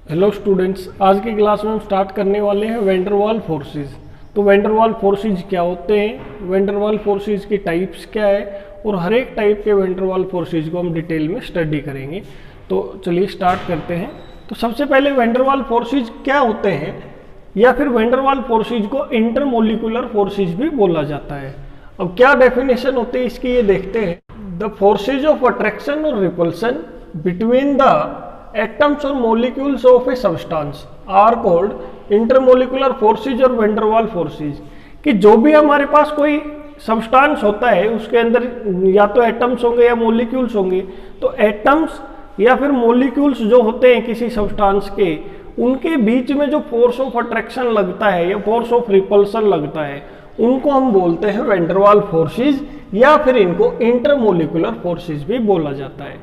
Hello students, आज की class में हम स्टार्ट करने वाले हैं वैंडरवाल फोर्सेस। तो वैंडरवाल फोर्सेस क्या होते हैं, वैंडरवाल फोर्सेस की टाइप्स क्या है और हर एक टाइप के वैंडरवाल फोर्सेस को हम डिटेल में स्टडी करेंगे। तो चलिए स्टार्ट करते हैं। तो सबसे पहले वैंडरवाल फोर्सेस क्या होते हैं, या फिर वैंडरवाल फोर्सेस को इंटरमोलिकुलर फोर्सेस भी बोला जाता है। अब क्या डेफिनेशन होती है इसकी, ये देखते हैं। द फोर्सेज ऑफ अट्रैक्शन और repulsion between the atoms or molecules of a substance are called intermolecular forces और van der Waals forces। कि जो भी हमारे पास कोई सब्सटेंस होता है उसके अंदर या तो एटम्स होंगे या मोलिक्यूल्स होंगे, तो एटम्स या फिर मोलिक्यूल्स जो होते हैं किसी सब्सटेंस के, उनके बीच में जो फोर्स ऑफ अट्रैक्शन लगता है या फोर्स ऑफ रिपल्सन लगता है, उनको हम बोलते हैं वैन डर वाल्स फोर्सेस, या फिर इनको इंटरमोलिकुलर फोर्सेस भी बोला जाता है।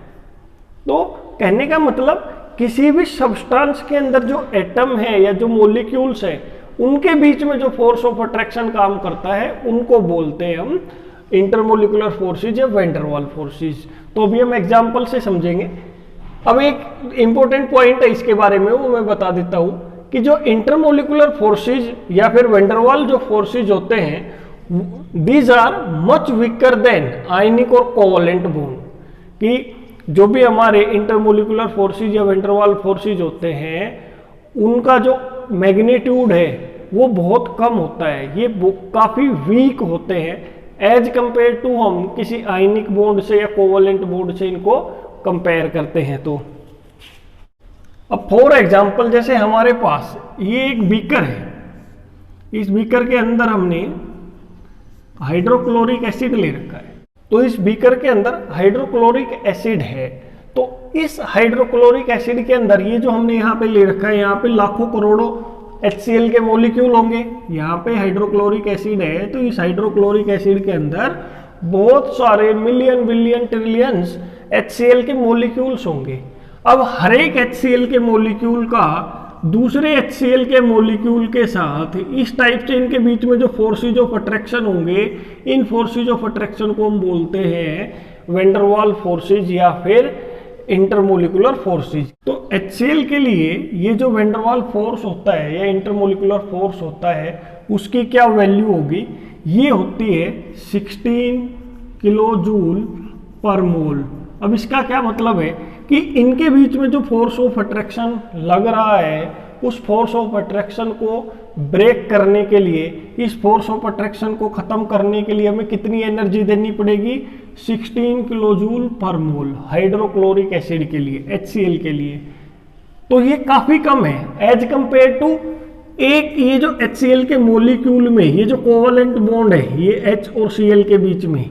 तो कहने का मतलब किसी भी सब्सटेंस के अंदर जो एटम है या जो मॉलिक्यूल्स है उनके बीच में जो फोर्स ऑफ अट्रैक्शन काम करता है उनको बोलते हैं हम इंटरमोलिकुलर फोर्सेस या वैन डर वाल्स फोर्सेस। तो अभी हम एग्जांपल से समझेंगे। अब एक इंपॉर्टेंट पॉइंट है इसके बारे में, वो मैं बता देता हूं कि जो इंटरमोलिकुलर फोर्सेस या फिर वैन डर वाल्स जो फोर्सेस होते हैं, these are much weaker than ionic और कोवलेंट बॉन्ड। कि जो भी हमारे इंटरमोलिकुलर फोर्सेस या वैन डर वाल्स फोर्सेस होते हैं उनका जो मैग्नीट्यूड है वो बहुत कम होता है, ये काफ़ी वीक होते हैं एज कंपेयर टू हम किसी आयनिक बॉन्ड से या कोवलेंट बॉन्ड से इनको कंपेयर करते हैं। तो अब फॉर एग्जांपल जैसे हमारे पास ये एक बीकर है, इस बीकर के अंदर हमने हाइड्रोक्लोरिक एसिड ले रखा है। तो इस बीकर के अंदर हाइड्रोक्लोरिक एसिड है। तो इस हाइड्रोक्लोरिक एसिड के अंदर ये जो हमने यहाँ पे ले रखा है, यहाँ पे लाखों करोड़ों HCl के मॉलिक्यूल होंगे। यहाँ पे हाइड्रोक्लोरिक एसिड है, तो इस हाइड्रोक्लोरिक एसिड के अंदर बहुत सारे मिलियन बिलियन ट्रिलियंस HCl के मॉलिक्यूल्स होंगे। अब हर एक HCl के मॉलिक्यूल का दूसरे HCl के मॉलिक्यूल के साथ इस टाइप से इनके बीच में जो फोर्सेज ऑफ अट्रैक्शन होंगे, इन फोर्सेज ऑफ अट्रैक्शन को हम बोलते हैं वैन डर वाल्स फोर्सेज या फिर इंटरमोलिकुलर फोर्सेज। तो HCl के लिए ये जो वैन डर वाल्स फोर्स होता है या इंटरमोलिकुलर फोर्स होता है, उसकी क्या वैल्यू होगी, ये होती है 16 किलो जूल पर मोल। अब इसका क्या मतलब है कि इनके बीच में जो फोर्स ऑफ अट्रैक्शन लग रहा है, उस फोर्स ऑफ अट्रैक्शन को ब्रेक करने के लिए, इस फोर्स ऑफ अट्रैक्शन को खत्म करने के लिए हमें कितनी एनर्जी देनी पड़ेगी, 16 किलो जूल पर मोल हाइड्रोक्लोरिक एसिड के लिए, HCl के लिए। तो ये काफी कम है एज कंपेयर टू एक ये जो HCl के मोलिक्यूल में ये जो कोवलेंट बॉन्ड है, ये H और Cl के बीच में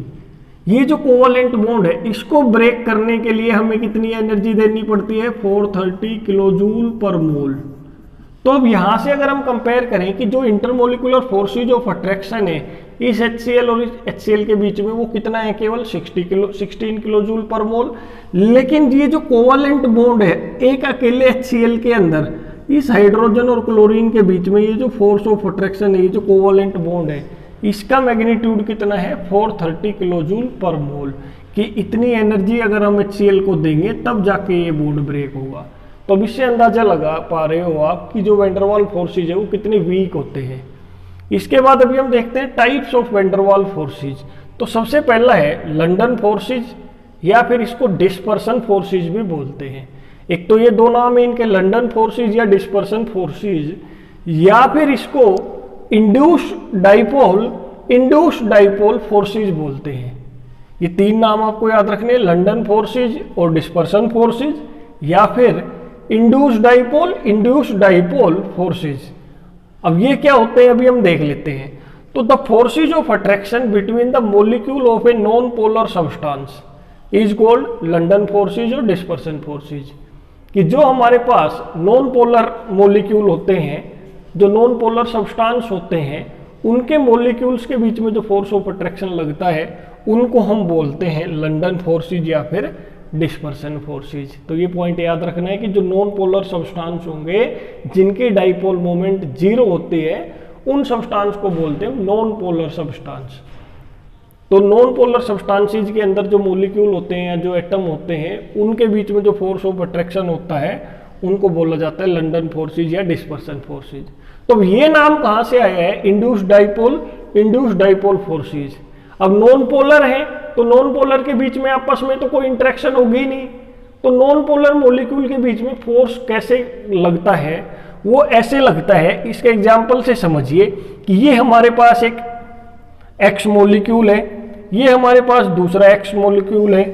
ये जो कोवलेंट बॉन्ड है, इसको ब्रेक करने के लिए हमें कितनी एनर्जी देनी पड़ती है, 430 किलो जूल पर मोल। तो अब यहाँ से अगर हम कंपेयर करें कि जो इंटरमोलिकुलर फोर्सेज ऑफ अट्रैक्शन है इस HCl और इस HCl के बीच में, वो कितना है, केवल 16 किलो जूल पर मोल। लेकिन ये जो कोवलेंट बॉन्ड है एक अकेले HCl के अंदर, इस हाइड्रोजन और क्लोरीन के बीच में ये जो फोर्स ऑफ अट्रैक्शन है, ये जो कोवलेंट बॉन्ड है, इसका मैग्नीट्यूड कितना है, 430 किलो जूल पर मोल। कि इतनी एनर्जी अगर हम HCl को देंगे तब जाके ये बॉन्ड ब्रेक होगा। तो अब इससे अंदाजा लगा पा रहे हो आप कि जो वैन डर वाल्स फोर्सेज है वो कितने वीक होते हैं। इसके बाद अभी हम देखते हैं types of van der Waals forces. तो सबसे पहला है लंडन फोर्सेज, या फिर इसको डिस्पर्सन फोर्सेज भी बोलते हैं। एक तो ये दो नाम है इनके, लंडन फोर्सेज या डिस्पर्सन फोर्सेज, या फिर इसको इंड्यूस्ड डाइपोल फोर्सेज बोलते हैं। ये तीन नाम आपको याद रखने, लंडन फोर्सेज और डिस्पर्सन फोर्सेज, या फिर इंड्यूस्ड डाइपोल फोर्सेज। अब ये क्या होते हैं अभी हम देख लेते हैं। तो the forces of attraction between the molecule of a non polar substance is called London forces और डिस्पर्सन फोर्सेज। कि जो हमारे पास नॉन पोलर मॉलिक्यूल होते हैं, जो नॉन पोलर सब्सटेंस होते हैं, उनके मॉलिक्यूल्स के बीच में जो फोर्स ऑफ अट्रैक्शन लगता है उनको हम बोलते हैं लंडन फोर्सेज या फिर डिस्पर्सन फोर्सेज। तो ये पॉइंट याद रखना है कि जो नॉन पोलर सब्सटेंस होंगे जिनकी डाइपोल मोमेंट 0 होती है, उन सब्सटेंस को बोलते हैं नॉन पोलर सब्सटेंस। तो नॉन पोलर सब्सटेंसेज के अंदर जो मॉलिक्यूल होते हैं या जो एटम होते हैं, उनके बीच में जो फोर्स ऑफ अट्रैक्शन होता है उनको बोला जाता है लंडन फोर्सेज या डिस्पर्सन फोर्सेज। तो ये नाम कहाँ से आया है, इंड्यूस्ड डाइपोल फोर्सेज। अब नॉन पोलर है तो नॉन पोलर के बीच में आपस में तो कोई इंटरेक्शन होगी ही नहीं, तो नॉन पोलर मॉलिक्यूल के बीच में फोर्स कैसे लगता है, वो ऐसे लगता है। इसके एग्जाम्पल से समझिए कि ये हमारे पास एक एक्स मॉलिक्यूल है, ये हमारे पास दूसरा एक्स मॉलिक्यूल है,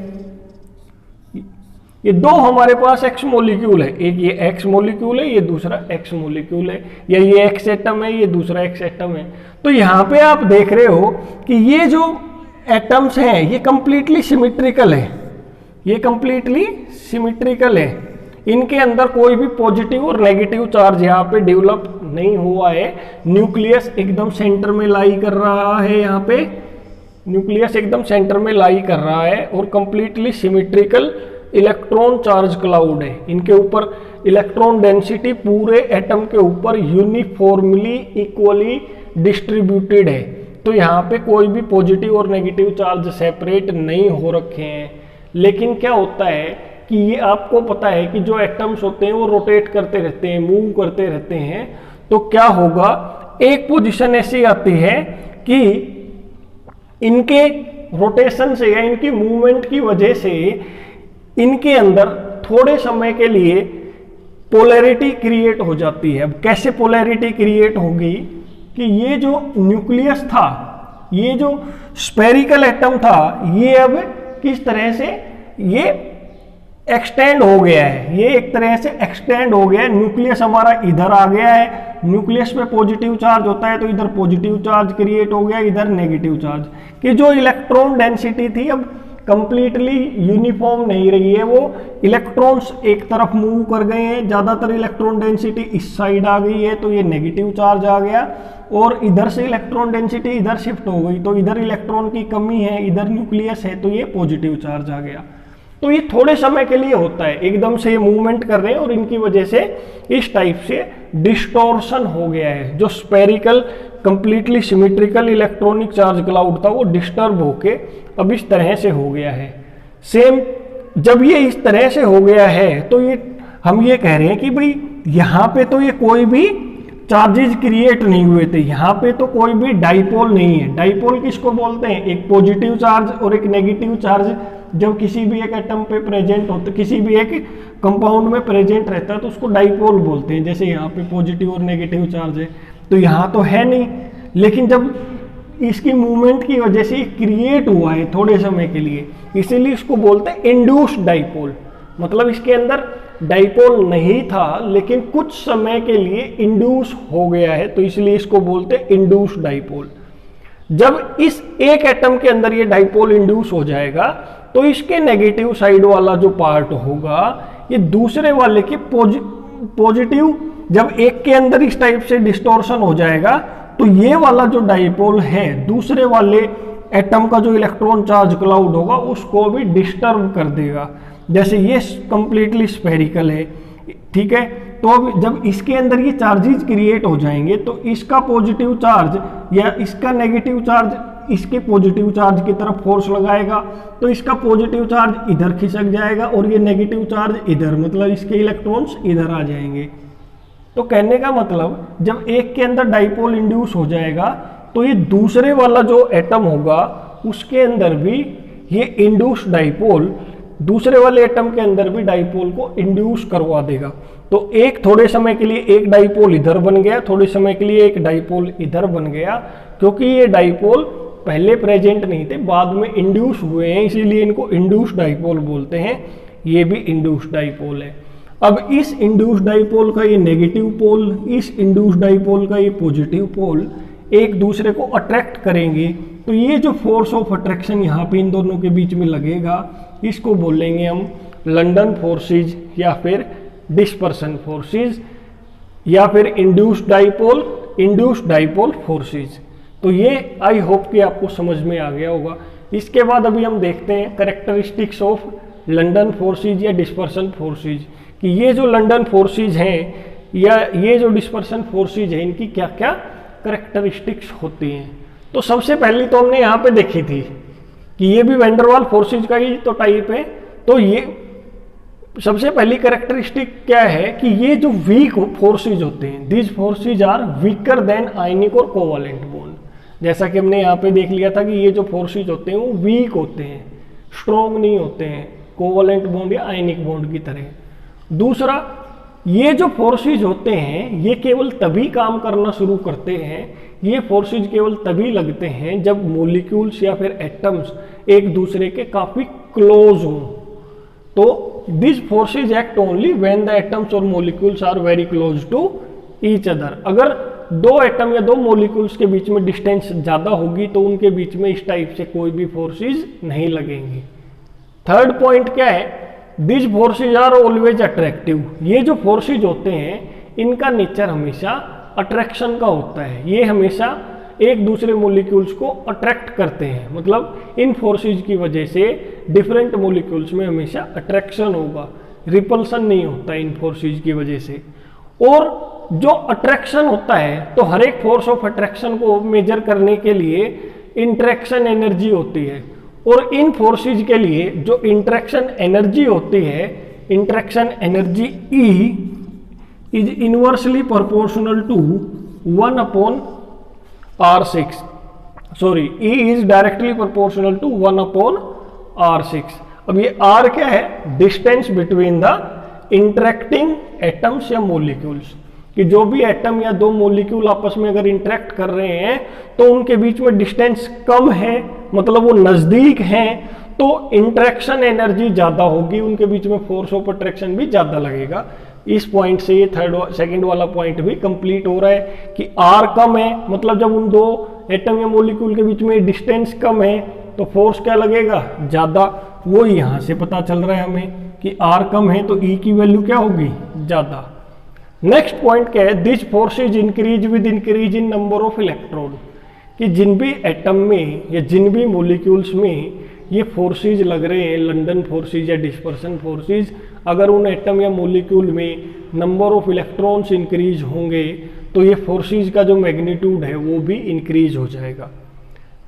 ये दो हमारे पास एक्स मॉलिक्यूल है, एक ये एक्स मॉलिक्यूल है, ये दूसरा एक्स मॉलिक्यूल है, या ये एक्स एटम है, ये दूसरा एक्स एटम है। तो यहाँ पे आप देख रहे हो कि ये जो एटम्स हैं ये कंप्लीटली सिमिट्रिकल है, ये कंप्लीटली सिमिट्रिकल है, इनके अंदर कोई भी पॉजिटिव और नेगेटिव चार्ज यहाँ पे डेवलप नहीं हुआ है। न्यूक्लियस एकदम सेंटर में लाई कर रहा है, यहाँ पे न्यूक्लियस एकदम सेंटर में लाई कर रहा है और completely symmetrical electron charge cloud है। इनके ऊपर इलेक्ट्रॉन डेंसिटी पूरे एटम के ऊपर यूनिफॉर्मली इक्वली डिस्ट्रीब्यूटेड है। तो यहाँ पे कोई भी पॉजिटिव और नेगेटिव चार्ज सेपरेट नहीं हो रखे हैं। लेकिन क्या होता है कि ये आपको पता है कि जो एटम्स होते हैं वो रोटेट करते रहते हैं, मूव करते रहते हैं। तो क्या होगा, एक पोजीशन ऐसी आती है कि इनके रोटेशन से या इनकी मूवमेंट की वजह से इनके अंदर थोड़े समय के लिए पोलैरिटी क्रिएट हो जाती है। अब कैसे पोलैरिटी क्रिएट होगी कि ये जो न्यूक्लियस था, ये जो स्फेरिकल एटम था, ये अब किस तरह से ये एक्सटेंड हो गया है, ये एक तरह से एक्सटेंड हो गया है। न्यूक्लियस हमारा इधर आ गया है, न्यूक्लियस पे पॉजिटिव चार्ज होता है तो इधर पॉजिटिव चार्ज क्रिएट हो गया, इधर नेगेटिव चार्ज। कि जो इलेक्ट्रॉन डेंसिटी थी अब कंप्लीटली यूनिफॉर्म नहीं रही है, वो इलेक्ट्रॉन्स एक तरफ मूव कर गए हैं, ज़्यादातर इलेक्ट्रॉन डेंसिटी इस साइड आ गई है तो ये नेगेटिव चार्ज आ गया, और इधर से इलेक्ट्रॉन डेंसिटी इधर शिफ्ट हो गई तो इधर इलेक्ट्रॉन की कमी है, इधर न्यूक्लियस है तो ये पॉजिटिव चार्ज आ गया। तो ये थोड़े समय के लिए होता है, एकदम से ये मूवमेंट कर रहे हैं और इनकी वजह से इस टाइप से डिस्टॉर्शन हो गया है। जो spherical completely symmetrical electronic charge cloud था वो डिस्टर्ब होके अब इस तरह से हो गया है। सेम जब ये इस तरह से हो गया है तो ये हम ये कह रहे हैं कि भाई यहाँ पे तो ये कोई भी चार्जेस क्रिएट नहीं हुए थे, यहाँ पे तो कोई भी डाइपोल नहीं है। डाइपोल किसको बोलते हैं, एक पॉजिटिव चार्ज और एक नेगेटिव चार्ज जब किसी भी एक एटम पे प्रेजेंट होता है, किसी भी एक कंपाउंड में प्रेजेंट रहता है तो उसको डाइपोल बोलते हैं। जैसे यहाँ पे पॉजिटिव और नेगेटिव चार्ज है तो यहाँ तो है नहीं, लेकिन जब इसकी मूवमेंट की वजह से क्रिएट हुआ है थोड़े समय के लिए, इसीलिए इसको बोलते हैं इंड्यूस्ड डाइपोल। मतलब इसके अंदर डाइपोल नहीं था लेकिन कुछ समय के लिए इंड्यूस हो गया है, तो इसलिए इसको बोलते हैं इंड्यूस्ड डाइपोल। जब इस एक एटम के अंदर ये डाइपोल इंड्यूस हो जाएगा तो इसके नेगेटिव साइड वाला जो पार्ट होगा ये दूसरे वाले के पॉजिटिव, जब एक के अंदर इस टाइप से डिस्टॉर्शन हो जाएगा तो ये वाला जो डाइपोल है दूसरे वाले एटम का जो इलेक्ट्रॉन चार्ज क्लाउड होगा उसको भी डिस्टर्ब कर देगा। जैसे ये कंप्लीटली स्फेरिकल है, ठीक है, तो अब जब इसके अंदर ये चार्जेस क्रिएट हो जाएंगे तो इसका पॉजिटिव चार्ज या इसका नेगेटिव चार्ज इसके पॉजिटिव चार्ज की तरफ फोर्स लगाएगा तो इसका पॉजिटिव चार्ज इधर खिसक जाएगा और ये नेगेटिव चार्ज इधर, मतलब इसके इलेक्ट्रॉन्स इधर आ जाएंगे। तो कहने का मतलब जब एक के अंदर डाइपोल इंड्यूस हो जाएगा तो ये दूसरे वाला जो एटम होगा उसके अंदर भी ये इंड्यूस डाइपोल दूसरे वाले एटम के अंदर भी डाइपोल को इंड्यूस करवा देगा। तो एक थोड़े समय के लिए एक डाइपोल इधर बन गया, थोड़े समय के लिए एक डाइपोल इधर बन गया, क्योंकि ये डाइपोल पहले प्रेजेंट नहीं थे, बाद में इंड्यूस हुए हैं, इसीलिए इनको इंड्यूस डाइपोल बोलते हैं। ये भी इंड्यूस डाइपोल है। अब इस इंड्यूस डाइपोल का ये नेगेटिव पोल, इस इंड्यूस डाइपोल का ये पॉजिटिव पोल एक दूसरे को अट्रैक्ट करेंगे, तो ये जो फोर्स ऑफ अट्रैक्शन यहाँ पे इन दोनों के बीच में लगेगा इसको बोलेंगे हम लंडन फोर्सेज या फिर डिस्पर्सन फोर्सेज या फिर इंड्यूस डाइपोल फोर्सेज। तो ये आई होप कि आपको समझ में आ गया होगा। इसके बाद अभी हम देखते हैं कैरेक्टरिस्टिक्स ऑफ लंडन फोर्सेज या डिस्पर्सन फोर्सेज, कि ये जो लंडन फोर्सेज हैं या ये जो डिस्पर्सन फोर्सेज है इनकी क्या क्या कैरेक्टरिस्टिक्स होती हैं। तो सबसे पहली तो हमने यहाँ पे देखी थी कि ये भी वैन डर वाल फोर्सेज का ही तो टाइप है। तो ये सबसे पहली कैरेक्टरिस्टिक क्या है कि ये जो वीक फोर्सेज होते हैं, these forces are weaker than ionic और कोवैलेंट बॉन्ड। जैसा कि हमने यहाँ पे देख लिया था कि ये जो फोर्सेज होते हैं वो वीक होते हैं, स्ट्रॉन्ग नहीं होते हैं कोवैलेंट बॉन्ड या आयनिक बॉन्ड की तरह। दूसरा, ये जो फोर्सेज होते हैं ये केवल तभी काम करना शुरू करते हैं, ये फोर्सेज केवल तभी लगते हैं जब मॉलिक्यूल्स या फिर एटम्स एक दूसरे के काफी क्लोज हों। तो this forces act only when the atoms और molecules are very close to each other. अगर दो एटम या दो मॉलिक्यूल्स के बीच में डिस्टेंस ज्यादा होगी तो उनके बीच में इस टाइप से कोई भी फोर्सेज नहीं लगेंगी। थर्ड पॉइंट क्या है, this forces are always attractive. ये जो फोर्सेज होते हैं इनका नेचर हमेशा अट्रैक्शन का होता है, ये हमेशा एक दूसरे मॉलिक्यूल्स को अट्रैक्ट करते हैं। मतलब इन फोर्सेज की वजह से डिफरेंट मॉलिक्यूल्स में हमेशा अट्रैक्शन होगा, रिपल्सन नहीं होता इन फोर्सेज की वजह से। और जो अट्रैक्शन होता है तो हर एक फोर्स ऑफ अट्रैक्शन को मेजर करने के लिए इंटरेक्शन एनर्जी होती है, और इन फोर्सेज के लिए जो इंटरेक्शन एनर्जी होती है, interaction energy E is inversely proportional to 1/R6। Sorry, E is directly proportional to 1/R6। अब ये R क्या है, distance between the interacting atoms या मॉलिक्यूल्स, कि जो भी एटम या दो मॉलिक्यूल आपस में अगर इंटरेक्ट कर रहे हैं तो उनके बीच में डिस्टेंस कम है, मतलब वो नजदीक हैं, तो इंटरेक्शन एनर्जी ज्यादा होगी, उनके बीच में फोर्स ऑफ अट्रैक्शन भी ज्यादा लगेगा। इस पॉइंट से ये सेकंड वाला पॉइंट भी कंप्लीट हो रहा है कि R कम है, मतलब जब उन दो एटम या मॉलिक्यूल के बीच में डिस्टेंस कम है तो फोर्स क्या लगेगा, ज्यादा। वो यहां से पता चल रहा है हमें कि R कम है तो E की वैल्यू क्या होगी, ज्यादा। नेक्स्ट पॉइंट क्या है, this forces increase with increase in number of electron, कि जिन भी एटम में या जिन भी मॉलिक्यूल्स में ये फोर्सेज लग रहे हैं, लंडन फोर्सेज या डिस्पर्सन फोर्सेज, अगर उन एटम या मॉलिक्यूल में नंबर ऑफ इलेक्ट्रॉन्स इंक्रीज होंगे तो ये फोर्सेज का जो मैग्नीट्यूड है वो भी इंक्रीज हो जाएगा।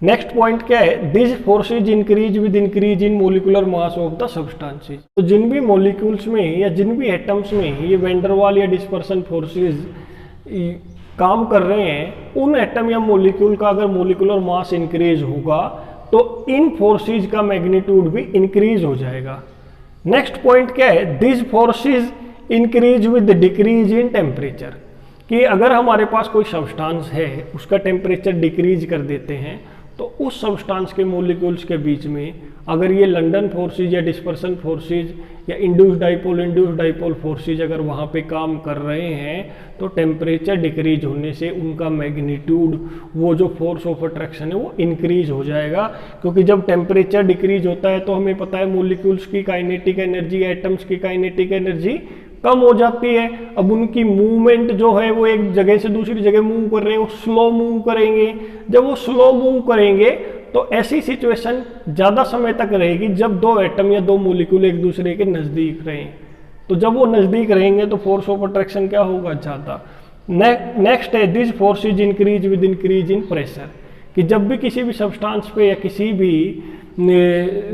नेक्स्ट पॉइंट क्या है, this forces increase with increase in molecular mass of the substances. तो जिन भी मॉलिक्यूल्स में या जिन भी एटम्स में ये वैन डर वाल या डिस्पर्सन फोर्सेज काम कर रहे हैं, उन एटम या मॉलिक्यूल का अगर मोलिकुलर मास इंक्रीज होगा तो इन फोर्सेज का मैग्नीट्यूड भी इंक्रीज हो जाएगा। नेक्स्ट पॉइंट क्या है, this forces increase with decrease in temperature, कि अगर हमारे पास कोई सब्सटेंस है उसका टेम्परेचर डिक्रीज कर देते हैं तो उस सब्सटेंस के मॉलिक्यूल्स के बीच में अगर ये लंडन फोर्सेज या डिस्पर्सन फोर्सेज या इंड्यूस्ड डाइपोल फोर्सेज अगर वहाँ पे काम कर रहे हैं तो टेम्परेचर डिक्रीज होने से उनका मैग्नीट्यूड, वो जो फोर्स ऑफ अट्रैक्शन है वो इंक्रीज हो जाएगा। क्योंकि जब टेम्परेचर डिक्रीज होता है तो हमें पता है मॉलिक्यूल्स की काइनेटिक एनर्जी, एटम्स की काइनेटिक एनर्जी कम हो जाती है। अब उनकी मूवमेंट जो है वो एक जगह से दूसरी जगह मूव कर रहे हैं, वो स्लो मूव करेंगे। जब वो स्लो मूव करेंगे तो ऐसी सिचुएशन ज़्यादा समय तक रहेगी जब दो एटम या दो मॉलिक्यूल एक दूसरे के नज़दीक रहें। तो जब वो नज़दीक रहेंगे तो फोर्स ऑफ अट्रैक्शन क्या होगा, ज़्यादा। नेक्स्ट है, this forces increase with increase in pressure, कि जब भी किसी भी सब्सटेंस पे या किसी भी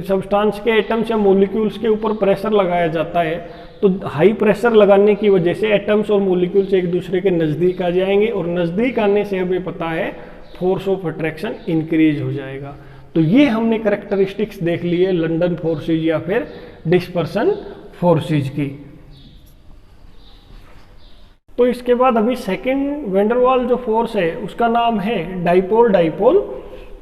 सब्सटेंस के एटम्स या मॉलिक्यूल्स के ऊपर प्रेशर लगाया जाता है तो हाई प्रेशर लगाने की वजह से एटम्स और मॉलिक्यूल्स एक दूसरे के नज़दीक आ जाएंगे, और नज़दीक आने से हमें पता है फोर्स ऑफ अट्रैक्शन इंक्रीज हो जाएगा। तो ये हमने कैरेक्टरिस्टिक्स देख ली है लंडन फोर्सेज या फिर डिस्पर्सन फोर्सेज की। तो इसके बाद अभी सेकंड वैन डर वाल जो फोर्स है उसका नाम है डाइपोल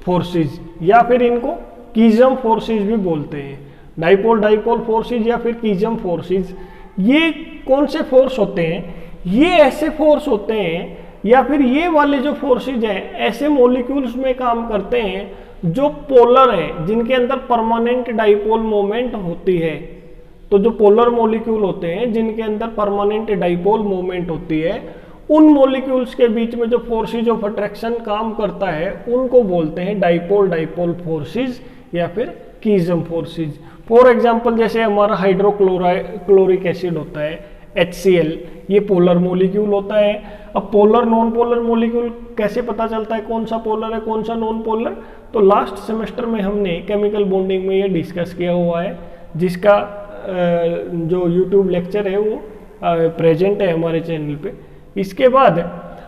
फोर्सेज, या फिर इनको कीजम फोर्सेज भी बोलते हैं। डाइपोल फोर्सेज या फिर कीजम फोर्सेज, ये कौन से फोर्स होते हैं, ये ऐसे फोर्स होते हैं या फिर ये वाले जो फोर्सेज हैं ऐसे मॉलिक्यूल्स में काम करते हैं जो पोलर है, जिनके अंदर परमानेंट डाइपोल मोमेंट होती है। तो जो पोलर मॉलिक्यूल होते हैं जिनके अंदर परमानेंट डाइपोल मोमेंट होती है, उन मॉलिक्यूल्स के बीच में जो फोर्सेज ऑफ अट्रैक्शन काम करता है उनको बोलते हैं डाइपोल फोर्सेज या फिर कीजम फोर्सेज। फॉर एग्जाम्पल, जैसे हमारा हाइड्रोक्लोरिक एसिड होता है HCl, ये पोलर मॉलिक्यूल होता है। अब पोलर नॉन पोलर मॉलिक्यूल कैसे पता चलता है कौन सा पोलर है कौन सा नॉन पोलर, तो लास्ट सेमेस्टर में हमने केमिकल बॉन्डिंग में ये डिस्कस किया हुआ है, जिसका जो यूट्यूब लेक्चर है वो प्रेजेंट है हमारे चैनल पे। इसके बाद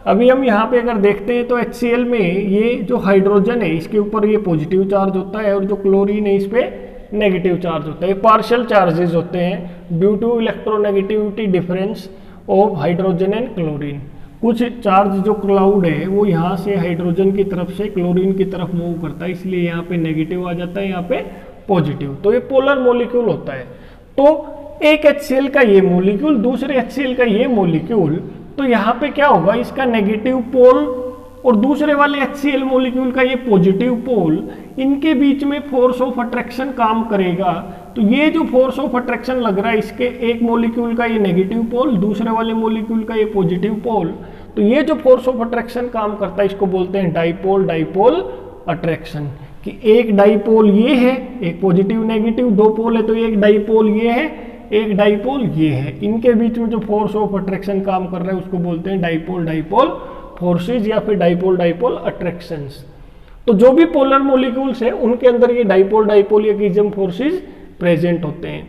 अभी हम यहाँ पे अगर देखते हैं तो HCl में ये जो हाइड्रोजन है इसके ऊपर ये पॉजिटिव चार्ज होता है और जो क्लोरीन है इस पे नेगेटिव चार्ज होता है। पार्शियल चार्जेस होते हैं due to electronegativity difference of hydrogen and chlorine. कुछ चार्ज जो क्लाउड है वो यहाँ से हाइड्रोजन की तरफ से क्लोरीन की तरफ मूव करता है, इसलिए यहाँ पे नेगेटिव आ जाता है, यहाँ पे पॉजिटिव। तो ये पोलर मॉलिक्यूल होता है। तो एक HCl का ये मॉलिक्यूल, दूसरे HCl का ये मॉलिक्यूल, तो यहाँ पे क्या होगा, इसका नेगेटिव पोल और दूसरे वाले HCl मॉलिक्यूल का ये पॉजिटिव पोल, इनके बीच में फोर्स ऑफ अट्रैक्शन काम करेगा। तो ये जो फोर्स ऑफ अट्रैक्शन लग रहा है, इसके एक मॉलिक्यूल का ये नेगेटिव पोल, दूसरे वाले मॉलिक्यूल का ये पॉजिटिव पोल, तो ये जो फोर्स ऑफ अट्रैक्शन काम करता है इसको बोलते हैं डाइपोल डाइपोल अट्रैक्शन। कि एक डाइपोल ये है, एक पॉजिटिव नेगेटिव, दो पोल है तो एक डाइपोल ये है, एक डाइपोल ये है, इनके बीच में जो फोर्स ऑफ अट्रैक्शन काम कर रहा है उसको बोलते हैं डाइपोल डाइपोल फोर्सेज या फिर डाइपोल डाइपोल अट्रैक्शंस। तो जो भी पोलर मॉलिक्यूल्स है उनके अंदर ये डाइपोल डाइपोल या कीजम फोर्सेज प्रेजेंट होते हैं।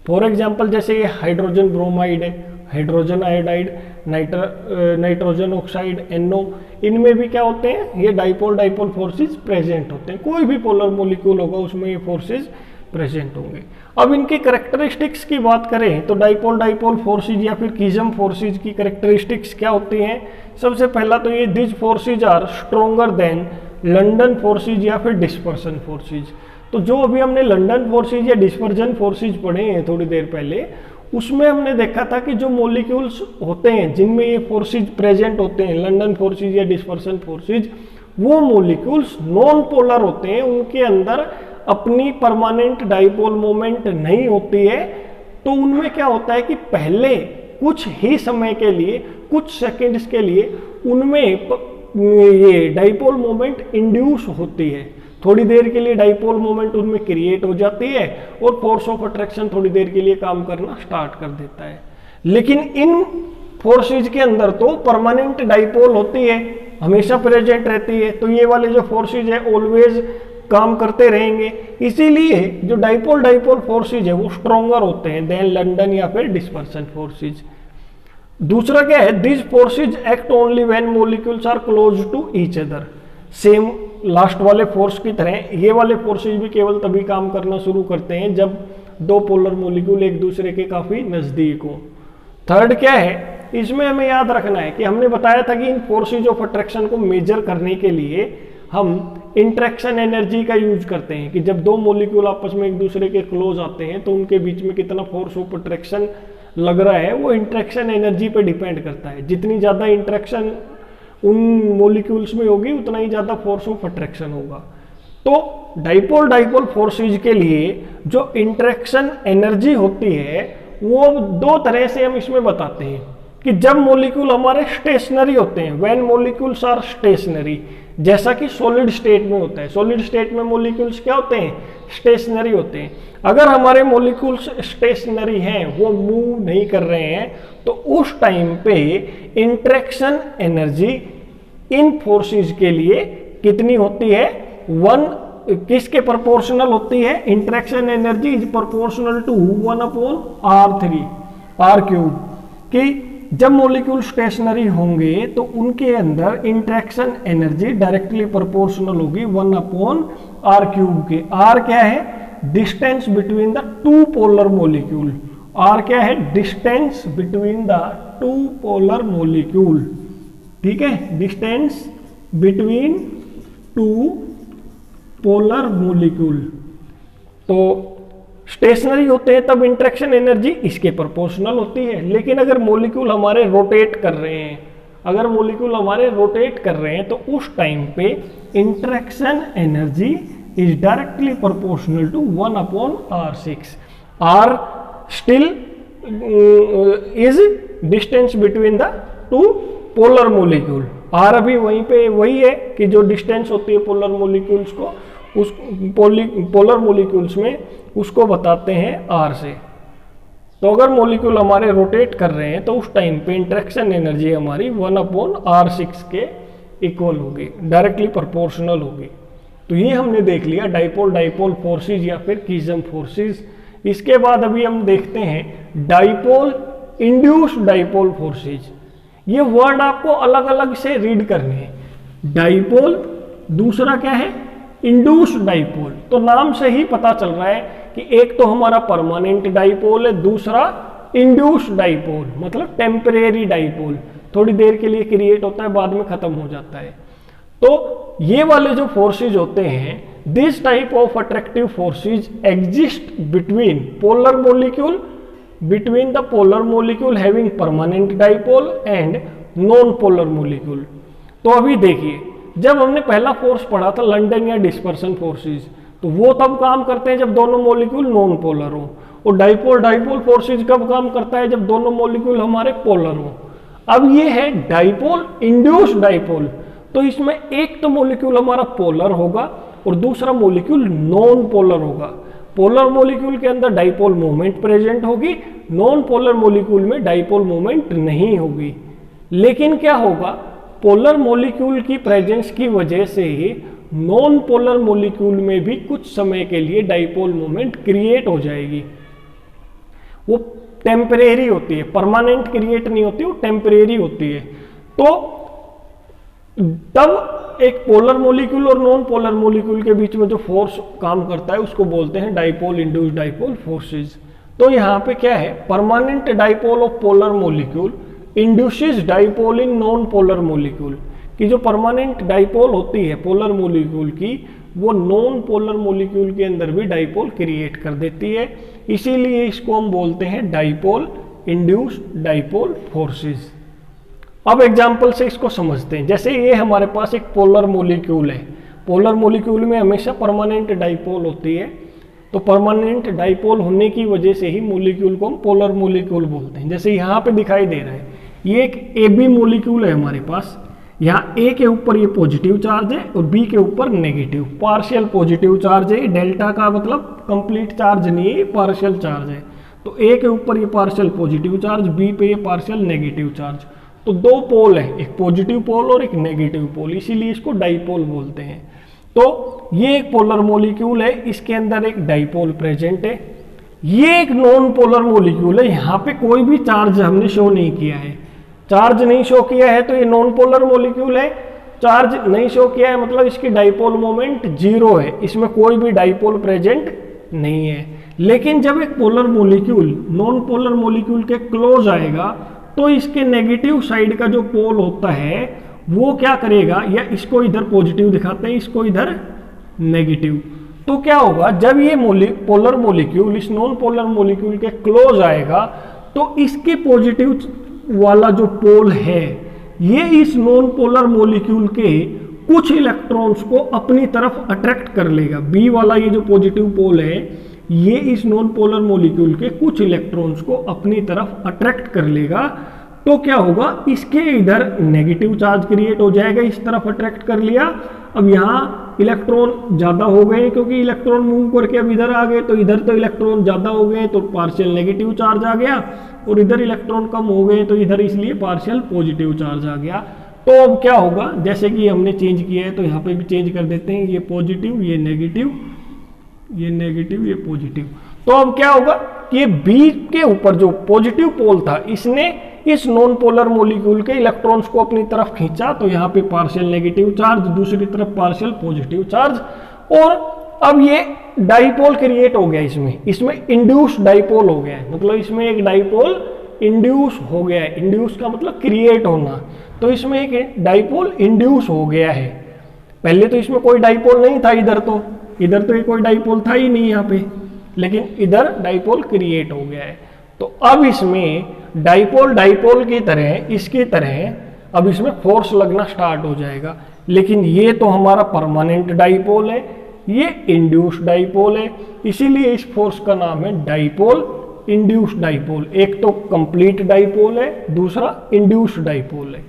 फॉर एग्जांपल जैसे ये हाइड्रोजन ब्रोमाइड है, hydrogen iodide, nitrogen oxide, NO, इनमें भी क्या होते हैं, ये डाइपोल डाइपोल फोर्सेज प्रेजेंट होते हैं। कोई भी पोलर मॉलिक्यूल होगा उसमें ये फोर्सेज प्रेजेंट होंगे। अब इनकी कैरेक्टरिस्टिक्स की बात करें तो डाइपोल डाइपोल फोर्सेज या फिर कीजम फोर्सेज की कैरेक्टरिस्टिक्स क्या होती हैं। सबसे पहला तो ये this forces are stronger than London forces या फिर डिस्पर्सन फोर्सेज। तो जो अभी हमने लंडन फोर्सेज या डिस्पर्जन फोर्सेज पढ़े हैं थोड़ी देर पहले, उसमें हमने देखा था कि जो मॉलिक्यूल्स होते हैं जिनमें ये फोर्सेज प्रेजेंट होते हैं, लंडन फोर्सेज या डिस्पर्सन फोर्सेज, वो मॉलिक्यूल्स नॉन पोलर होते हैं, उनके अंदर अपनी परमानेंट डाइपोल मोमेंट नहीं होती है। तो उनमें क्या होता है कि पहले कुछ ही समय के लिए, कुछ सेकंड्स के लिए उनमें ये डाइपोल मोमेंट इंड्यूस होती है, थोड़ी देर के लिए डाइपोल मोमेंट उनमें क्रिएट हो जाती है और फोर्स ऑफ अट्रैक्शन थोड़ी देर के लिए काम करना स्टार्ट कर देता है। लेकिन इन फोर्सेज के अंदर तो परमानेंट डाइपोल होती है, हमेशा प्रेजेंट रहती है। तो ये वाले जो फोर्सेज है ऑलवेज काम करते रहेंगे, इसीलिए जो डाइपोल डाइपोल फोर्सेज है वो स्ट्रॉन्गर होते हैं देन लंडन या फिर डिस्पर्सन फोर्सेज। दूसरा क्या है, this forces act only when molecules are close to each other. Same last वाले फोर्स की तरह ये वाले फोर्सेज भी केवल तभी काम करना शुरू करते हैं जब दो पोलर मॉलिक्यूल एक दूसरे के काफी नजदीक हो। थर्ड क्या है, इसमें हमें याद रखना है कि हमने बताया था कि इन फोर्सेज ऑफ अट्रैक्शन को मेजर करने के लिए हम इंटरेक्शन एनर्जी का यूज करते हैं कि जब दो मॉलिक्यूल आपस में एक दूसरे के क्लोज आते हैं तो उनके बीच में कितना फोर्स ऑफ अट्रैक्शन लग रहा है वो इंटरेक्शन एनर्जी पे डिपेंड करता है। जितनी ज़्यादा इंटरेक्शन उन मॉलिक्यूल्स में होगी उतना ही ज़्यादा फोर्स ऑफ अट्रैक्शन होगा। तो डाइपोल डाइपोल फोर्सेज के लिए जो इंटरेक्शन एनर्जी होती है वो दो तरह से हम इसमें बताते हैं कि जब मॉलिक्यूल हमारे स्टेशनरी होते हैं, व्हेन मॉलिक्यूल्स आर स्टेशनरी, जैसा कि सॉलिड स्टेट में होता है। सॉलिड स्टेट में मॉलिक्यूल्स क्या होते हैं, स्टेशनरी होते हैं। अगर हमारे मॉलिक्यूल्स स्टेशनरी हैं, वो मूव नहीं कर रहे हैं, तो उस टाइम पे इंटरेक्शन एनर्जी इन फोर्सेस के लिए कितनी होती है, 1 किसके प्रोपोर्शनल होती है, interaction energy is proportional to 1/r3 r3। कि जब मॉलिक्यूल स्टेशनरी होंगे तो उनके अंदर इंटरेक्शन एनर्जी डायरेक्टली प्रोपोर्शनल होगी 1/r3 के। r क्या है, distance between the two polar molecule. r क्या है, distance between the two polar molecule. ठीक है, distance between two polar molecule. तो स्टेशनरी होते हैं तब इंटरेक्शन एनर्जी इसके प्रोपोर्शनल होती है। लेकिन अगर मॉलिक्यूल हमारे रोटेट कर रहे हैं, अगर मॉलिक्यूल हमारे रोटेट कर रहे हैं तो उस टाइम पे interaction energy is directly proportional to 1/r6। r still is distance between the two polar molecule. r अभी वहीं पे वही है कि जो डिस्टेंस होती है पोलर मॉलिक्यूल्स को, उस पोलर मॉलिक्यूल्स में उसको बताते हैं r से। तो अगर मॉलिक्यूल हमारे रोटेट कर रहे हैं तो उस टाइम पे इंटरेक्शन एनर्जी हमारी 1/r6 के इक्वल होगी, डायरेक्टली प्रोपोर्शनल होगी। तो ये हमने देख लिया डाइपोल डाइपोल फोर्सेज या फिर कीजम फोर्सेज इसके बाद अभी हम देखते हैं डाइपोल इंड्यूस्ड डाइपोल फोर्सेज। ये वर्ड आपको अलग अलग से रीड करने हैं। डाइपोल, दूसरा क्या है इंड्यूस्ड डाइपोल। तो नाम से ही पता चल रहा है कि एक तो हमारा परमानेंट डाइपोल है, दूसरा इंड्यूस्ड डाइपोल मतलब टेम्परेरी डाइपोल, थोड़ी देर के लिए क्रिएट होता है बाद में खत्म हो जाता है। तो ये वाले जो फोर्सेज होते हैं, this type of attractive forces exist between polar molecule, between the polar molecule having permanent dipole and non polar molecule। तो अभी देखिए, जब हमने पहला फोर्स पढ़ा था लंडन या डिस्पर्सन फोर्सेस, तो वो तब काम करते हैं जब दोनों मॉलिक्यूल नॉन पोलर हो, और डाइपोल फोर्सेज कब काम करता है जब दोनों मॉलिक्यूल हमारे पोलर हो। अब ये है डाइपोल इंड्यूस्ड डाइपोल, तो इसमें एक तो मॉलिक्यूल हमारा पोलर होगा और दूसरा मॉलिक्यूल नॉन पोलर होगा। पोलर मॉलिक्यूल के अंदर डाइपोल मोमेंट प्रेजेंट होगी, नॉन पोलर मॉलिक्यूल में डाइपोल मोमेंट नहीं होगी। लेकिन क्या होगा, पोलर मॉलिक्यूल की प्रेजेंस की वजह से ही नॉन पोलर मॉलिक्यूल में भी कुछ समय के लिए डाइपोल मोमेंट क्रिएट हो जाएगी। वो टेम्परेरी होती है, परमानेंट क्रिएट नहीं होती, वो टेम्परेरी होती है। तो तब एक पोलर मॉलिक्यूल और नॉन पोलर मॉलिक्यूल के बीच में जो फोर्स काम करता है उसको बोलते हैं डाइपोल इंड्यूस्ड डाइपोल फोर्सेज। तो यहाँ पे क्या है, permanent dipole of polar molecule induces dipole in non polar molecule, कि जो परमानेंट डाइपोल होती है पोलर मॉलिक्यूल की, वो नॉन पोलर मॉलिक्यूल के अंदर भी डाइपोल क्रिएट कर देती है। इसीलिए इसको हम बोलते हैं डाइपोल इंड्यूस्ड डाइपोल फोर्सेज। अब एग्जाम्पल से इसको समझते हैं। जैसे ये हमारे पास एक पोलर मॉलिक्यूल है, पोलर मॉलिक्यूल में हमेशा परमानेंट डाइपोल होती है, तो परमानेंट डाइपोल होने की वजह से ही मॉलिक्यूल को हम पोलर मॉलिक्यूल बोलते हैं। जैसे यहाँ पे दिखाई दे रहा है, ये एक AB मॉलिक्यूल है हमारे पास, यहाँ A के ऊपर ये पॉजिटिव चार्ज है और B के ऊपर नेगेटिव, पार्शियल पॉजिटिव चार्ज है। डेल्टा का मतलब कंप्लीट चार्ज नहीं है, पार्शियल चार्ज है। तो A के ऊपर ये पार्शियल पॉजिटिव चार्ज, B पे ये पार्शियल नेगेटिव चार्ज। तो दो पोल है, एक पॉजिटिव पोल और एक नेगेटिव पोल, इसीलिए इसको डाइपोल बोलते हैं। तो ये एक पोलर मॉलिक्यूल है, इसके अंदर एक डाइपोल प्रेजेंट है। ये एक नॉन पोलर मॉलिक्यूल है, यहाँ पे कोई भी चार्ज हमने शो नहीं किया है। चार्ज नहीं शो किया है तो ये नॉन पोलर मॉलिक्यूल है। चार्ज नहीं शो किया है मतलब इसकी डाइपोल मोमेंट 0 है, इसमें कोई भी डाइपोल प्रेजेंट नहीं है। लेकिन जब एक polar molecule non polar molecule के क्लोज आएगा तो इसके नेगेटिव साइड का जो पोल होता है वो क्या करेगा, या इसको इधर पॉजिटिव दिखाते हैं, इसको इधर नेगेटिव। तो क्या होगा, जब ये पोलर मॉलिक्यूल इस नॉन पोलर मॉलिक्यूल के क्लोज आएगा तो इसके पॉजिटिव वाला जो पोल है ये इस नॉन पोलर मॉलिक्यूल के कुछ इलेक्ट्रॉन्स को अपनी तरफ अट्रैक्ट कर लेगा। बी वाला ये जो पॉजिटिव पोल है ये इस नॉन पोलर मॉलिक्यूल के कुछ इलेक्ट्रॉन्स को अपनी तरफ अट्रैक्ट कर लेगा। तो क्या होगा, इसके इधर नेगेटिव चार्ज क्रिएट हो जाएगा, इस तरफ अट्रैक्ट कर लिया। अब यहाँ इलेक्ट्रॉन ज़्यादा हो गए क्योंकि इलेक्ट्रॉन मूव करके अब इधर आ गए, तो इधर तो इलेक्ट्रॉन ज़्यादा हो गए तो पार्शियल नेगेटिव चार्ज आ गया, और इधर इलेक्ट्रॉन कम हो गए तो इधर इसलिए पार्शियल पॉजिटिव चार्ज आ गया। तो अब क्या होगा, जैसे कि हमने चेंज किया है तो यहाँ पे भी चेंज कर देते हैं, ये पॉजिटिव ये नेगेटिव, ये नेगेटिव ये पॉजिटिव। तो अब क्या होगा कि ये बी के ऊपर जो पॉजिटिव पोल था इसने इस नॉन पोलर मॉलिक्यूल के इलेक्ट्रॉन्स को अपनी तरफ खींचा, तो यहाँ पे पार्शियल नेगेटिव चार्ज, दूसरी तरफ पार्शियल पॉजिटिव चार्ज, और अब ये डाइपोल क्रिएट हो गया। इसमें इंड्यूस डाइपोल हो गया है, मतलब इसमें एक डाइपोल इंड्यूस हो गया है। इंड्यूस का मतलब क्रिएट होना, तो इसमें एक डाइपोल इंड्यूस हो गया है। पहले तो इसमें कोई डाइपोल नहीं था, इधर तो कोई डाइपोल था ही नहीं यहाँ पे, लेकिन इधर डाइपोल क्रिएट हो गया है। तो अब इसमें डाइपोल की तरह इसकी तरह अब इसमें फोर्स लगना स्टार्ट हो जाएगा। लेकिन ये तो हमारा परमानेंट डाइपोल है, ये इंड्यूस्ड डाइपोल है, इसीलिए इस फोर्स का नाम है डाइपोल इंड्यूस्ड डाइपोल। एक तो कंप्लीट डाइपोल है, दूसरा इंड्यूस्ड डाइपोल है।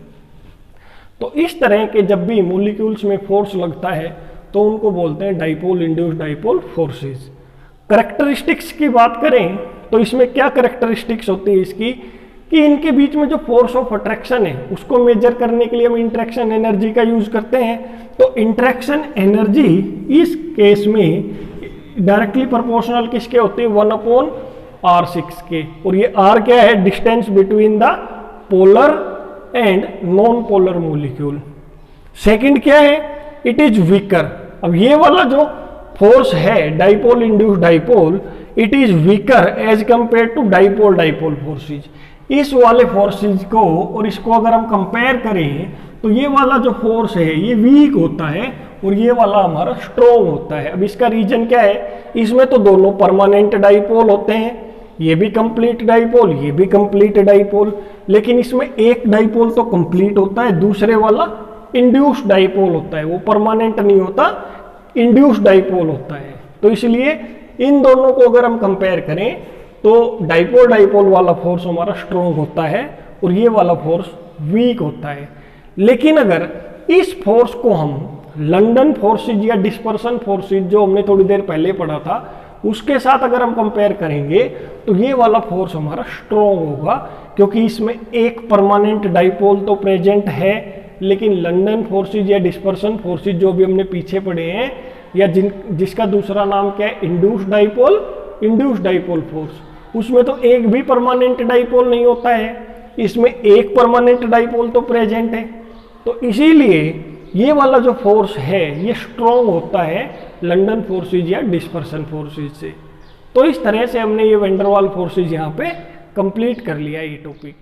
तो इस तरह के जब भी मॉलिक्यूल्स में फोर्स लगता है तो उनको बोलते हैं dipole induced dipole forces. Characteristics की बात करें तो इसमें क्या कैरेक्टरिस्टिक्स होती है इसकी, कि इनके बीच में जो फोर्स ऑफ अट्रैक्शन है उसको मेजर करने के लिए हम इंटरेक्शन एनर्जी का यूज करते हैं। तो इंटरेक्शन एनर्जी इस केस में डायरेक्टली प्रोपोर्शनल किसके होते हैं, 1/r6 के। और ये r क्या है, distance between the polar and non polar molecule. Second क्या है, इट इज वीकर। अब ये वाला जो फोर्स है dipole induced dipole, it is weaker as compare to dipole dipole forces. इस वाले फोर्सेज को और इसको अगर हम कंपेयर करें तो ये वाला जो फोर्स है ये वीक होता है और ये वाला हमारा स्ट्रॉन्ग होता है। अब इसका रीजन क्या है, इसमें तो दोनों परमानेंट डाइपोल होते हैं, ये भी कंप्लीट डाइपोल, ये भी कंप्लीट डाइपोल, लेकिन इसमें एक डाइपोल तो कंप्लीट होता है, दूसरे वाला इंड्यूस्ड डाइपोल होता है, वो परमानेंट नहीं होता, इंड्यूस्ड डाइपोल होता है। तो इसलिए इन दोनों को अगर हम कंपेयर करें तो डाइपोल डाइपोल वाला फोर्स हमारा स्ट्रॉन्ग होता है और ये वाला फोर्स वीक होता है। लेकिन अगर इस फोर्स को हम लंदन फोर्सेज या डिस्पर्सन फोर्सेज जो हमने थोड़ी देर पहले पढ़ा था उसके साथ अगर हम कंपेयर करेंगे तो ये वाला फोर्स हमारा स्ट्रॉन्ग होगा, क्योंकि इसमें एक परमानेंट डाइपोल तो प्रेजेंट है, लेकिन लंदन फोर्सेज या डिस्पर्सन फोर्सेज जो भी हमने पीछे पढ़े हैं या जिसका दूसरा नाम क्या है, इंड्यूस्ड डाइपोल फोर्स, उसमें तो एक भी परमानेंट डाइपोल नहीं होता है, इसमें एक परमानेंट डाइपोल तो प्रेजेंट है। तो इसीलिए ये वाला जो फोर्स है ये स्ट्रॉन्ग होता है लंदन फोर्सेज या डिस्पर्सन फोर्सेज से। तो इस तरह से हमने ये वैन डर वाल फोर्सेज यहाँ पे कंप्लीट कर लिया ये टॉपिक।